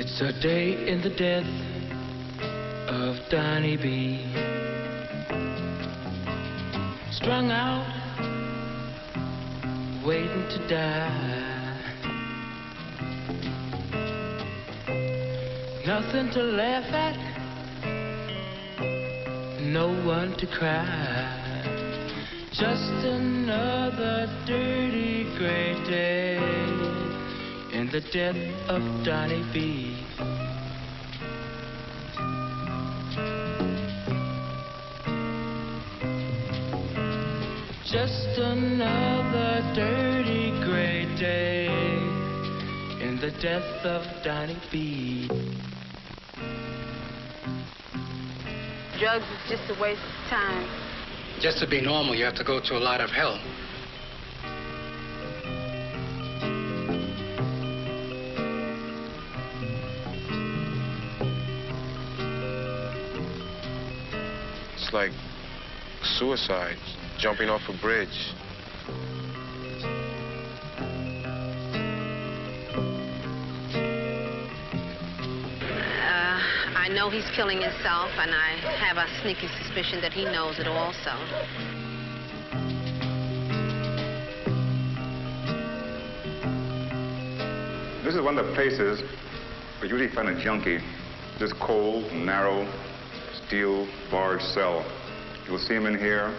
It's a day in the death of Donnie B. Strung out, waiting to die. Nothing to laugh at, no one to cry. Just another dirty gray day in the death of Donnie B. Just another dirty gray day in the death of Donnie B. Drugs is just a waste of time. Just to be normal, you have to go through a lot of hell. It's like suicide, jumping off a bridge. I know he's killing himself, and I have a sneaky suspicion that he knows it also. This is one of the places where you usually find a junkie. This cold, narrow, steel, barred cell. You'll see him in here,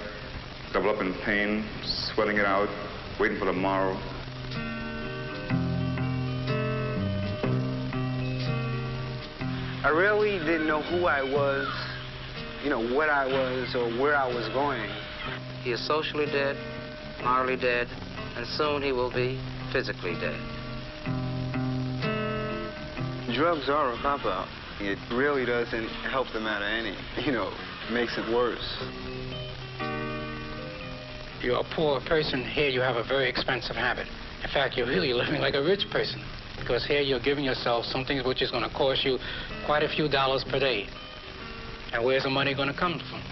double up in pain, sweating it out, waiting for tomorrow. I really didn't know who I was, what I was or where I was going. He is socially dead, morally dead, and soon he will be physically dead. Drugs are a cop-out. It really doesn't help the matter any, makes it worse. You're a poor person. Here you have a very expensive habit. In fact, you're really living like a rich person, because here you're giving yourself something which is going to cost you quite a few dollars per day. And where's the money going to come from?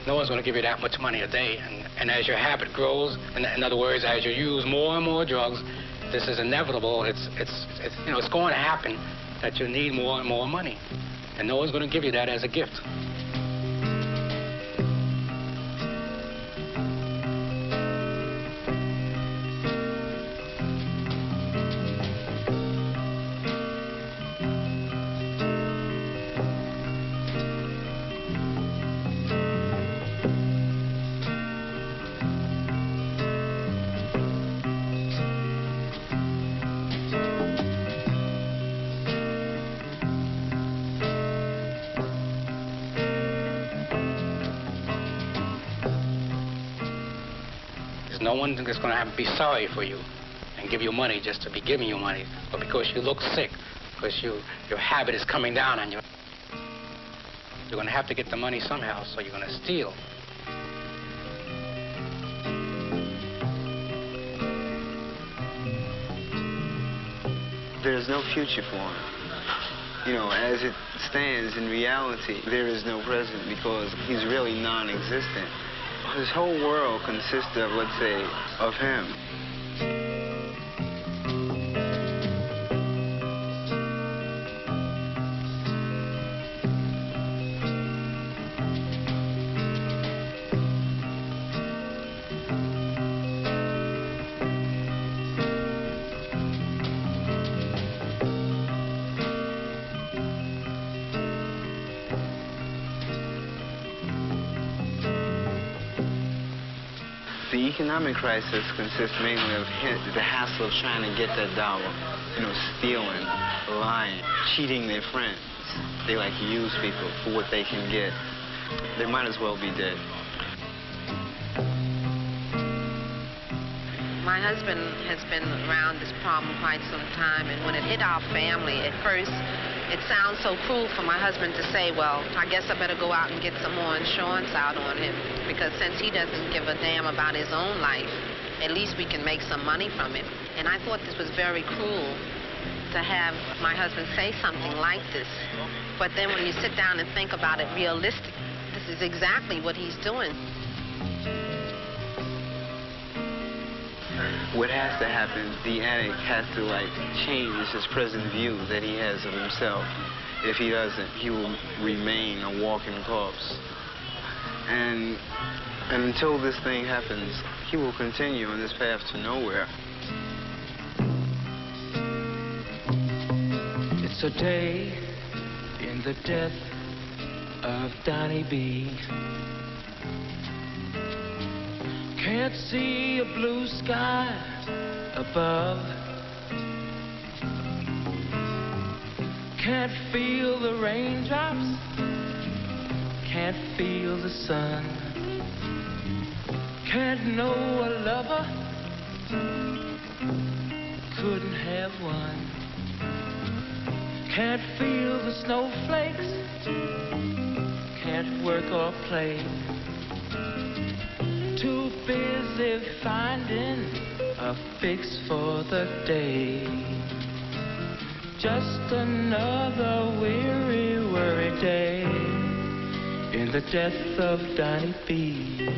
No one's going to give you that much money a day. And as your habit grows, in other words, as you use more and more drugs, this is inevitable. It's going to happen that you need more and more money. And no one's going to give you that as a gift. No one is going to have to be sorry for you and give you money just to be giving you money, but because you look sick, because your habit is coming down on you. You're going to have to get the money somehow, so you're going to steal. There's no future for him. As it stands in reality, there is no present because he's really non-existent. His whole world consists of, let's say, of him. The economic crisis consists mainly of the hassle of trying to get that dollar, stealing, lying, cheating their friends. They like to use people for what they can get. They might as well be dead. My husband has been around this problem quite some time, and when it hit our family, at first, it sounds so cruel for my husband to say, well, I guess I better go out and get some more insurance out on him, because since he doesn't give a damn about his own life, at least we can make some money from it. And I thought this was very cruel to have my husband say something like this. But then when you sit down and think about it realistically, this is exactly what he's doing. what has to happen, the addict has to like change his present view that he has of himself. If he doesn't, he will remain a walking corpse. And until this thing happens, he will continue on this path to nowhere. It's a day in the death of Donnie B. Can't see a blue sky above. Can't feel the raindrops. Can't feel the sun. Can't know a lover. Couldn't have one. Can't feel the snowflakes. Can't work or play. Too busy finding a fix for the day. Just another weary, worry day in the death of Donnie B.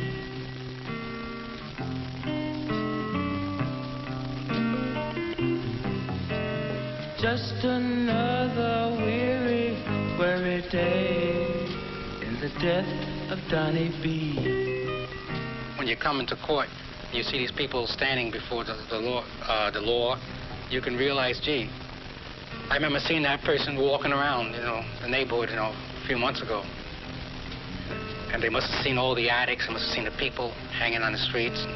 Just another weary, worry day in the death of Donnie B. When you come into court, you see these people standing before the law, you can realize, gee, I remember seeing that person walking around, the neighborhood, a few months ago. And they must have seen all the addicts, they must have seen the people hanging on the streets,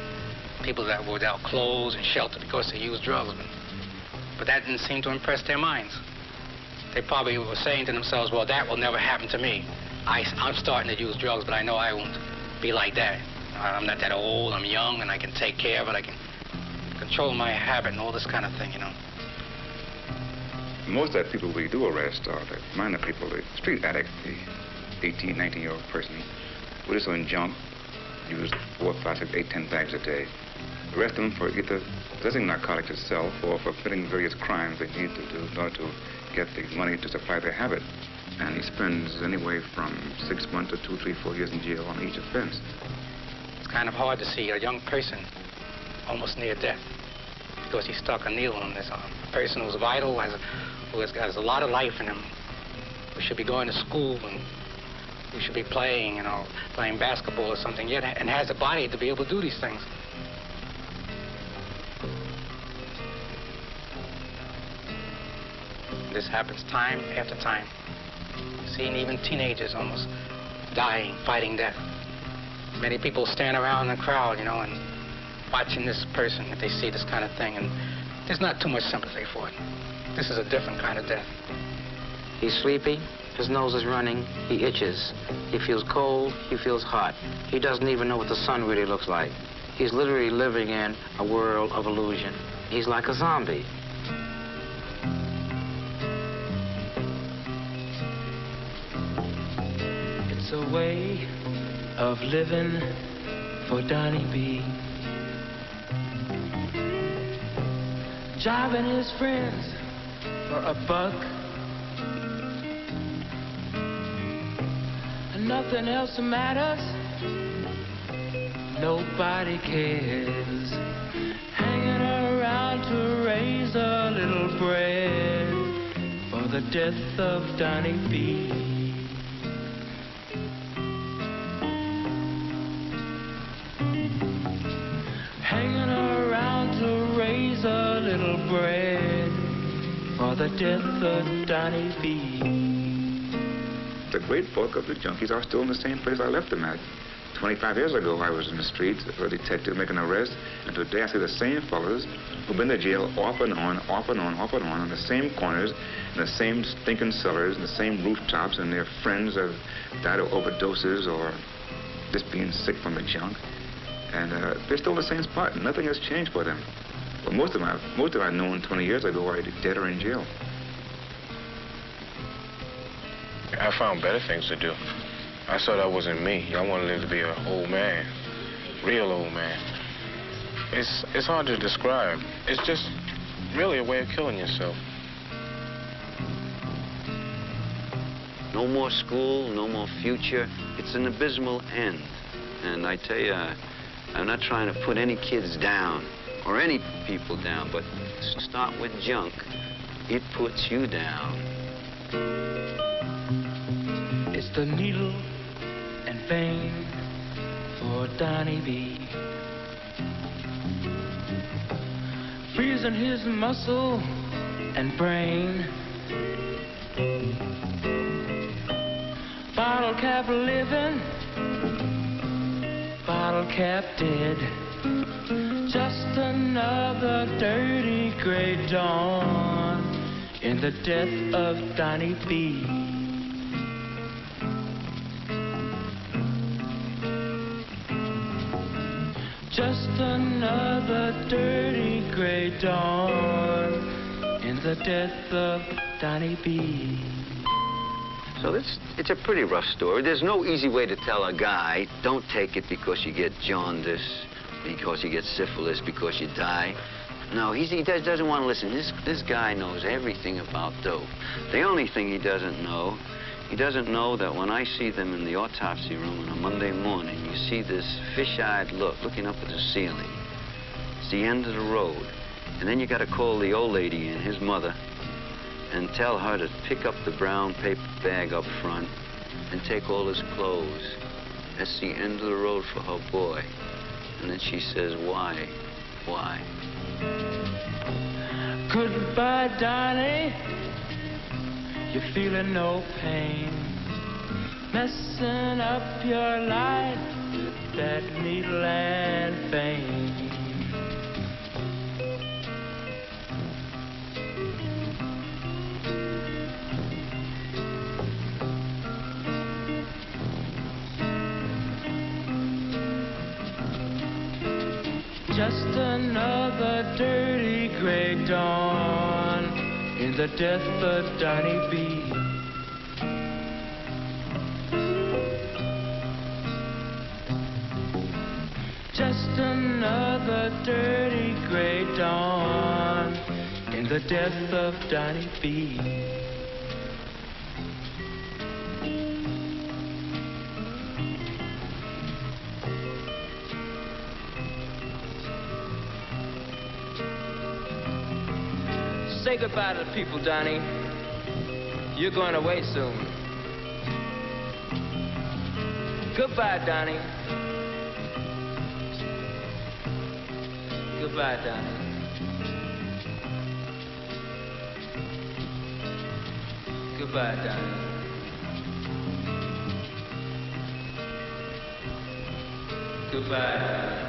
people that were without clothes and shelter because they used drugs. But that didn't seem to impress their minds. They probably were saying to themselves, well, that will never happen to me. I'm starting to use drugs, but I know I won't be like that. I'm not that old, I'm young, and I can take care of it. I can control my habit and all this kind of thing, Most of the people we do arrest are the minor people, the street addict, the 18, 19-year-old person who is on junk, use 4, 5, 6, 8, 10 bags a day. Arrest them for either possessing narcotics itself or for committing various crimes they need to do in order to get the money to supply their habit. And he spends anywhere from 6 months to 2, 3, 4 years in jail on each offense. It's kind of hard to see a young person almost near death because he stuck a needle in this arm. A person who's vital, who has a lot of life in him, who should be going to school and who should be playing, playing basketball or something, yet and has a body to be able to do these things. This happens time after time. Seeing even teenagers almost dying, fighting death. Many people stand around in the crowd, and watching this person if they see this kind of thing, and there's not too much sympathy for it. This is a different kind of death. He's sleepy, his nose is running, he itches. He feels cold, he feels hot. He doesn't even know what the sun really looks like. He's literally living in a world of illusion. He's like a zombie. It's a way of living for Donnie B. Driving his friends for a buck. And nothing else matters. Nobody cares. Hanging around to raise a little bread for the death of Donnie B. Hanging around to raise a little bread for the death of Donnie B. The great bulk of the junkies are still in the same place I left them at. 25 years ago, I was in the streets, a detective making an arrest, and today I see the same fellas who've been to jail off and on, on the same corners, in the same stinking cellars, in the same rooftops, and their friends have died of overdoses or just being sick from the junk. And they're still in the same spot, and nothing has changed for them. But most of them I've known 20 years ago are dead or in jail. I found better things to do. I saw that wasn't me. I want to live to be an old man, real old man. It's hard to describe. It's just really a way of killing yourself. No more school, no more future. It's an abysmal end. And I tell you, I'm not trying to put any kids down or any people down, but start with junk, it puts you down. It's the needle and pain for Donnie B. Freezing his muscle and brain. Bottle cap living, bottle cap dead. Just another dirty gray dawn in the death of Donnie B. Just another dirty gray dawn in the death of Donnie B. So it's a pretty rough story. There's no easy way to tell a guy, don't take it because you get jaundice, because you get syphilis, because you die. No, he doesn't want to listen. This guy knows everything about dope. The only thing he doesn't know that when I see them in the autopsy room on a Monday morning, you see this fish-eyed look looking up at the ceiling. It's the end of the road. And then you got to call the old lady in, his mother, and tell her to pick up the brown paper bag up front and take all his clothes. That's the end of the road for her boy. And then she says, why? Why? Goodbye, Donnie. You're feeling no pain. Messing up your life with that needle and fame. Just another dirty gray dawn in the death of Donnie B. Just another dirty gray dawn in the death of Donnie B. Say goodbye to the people, Donnie. You're going away soon. Goodbye, Donnie. Goodbye, Donnie. Goodbye, Donnie. Goodbye, Donnie.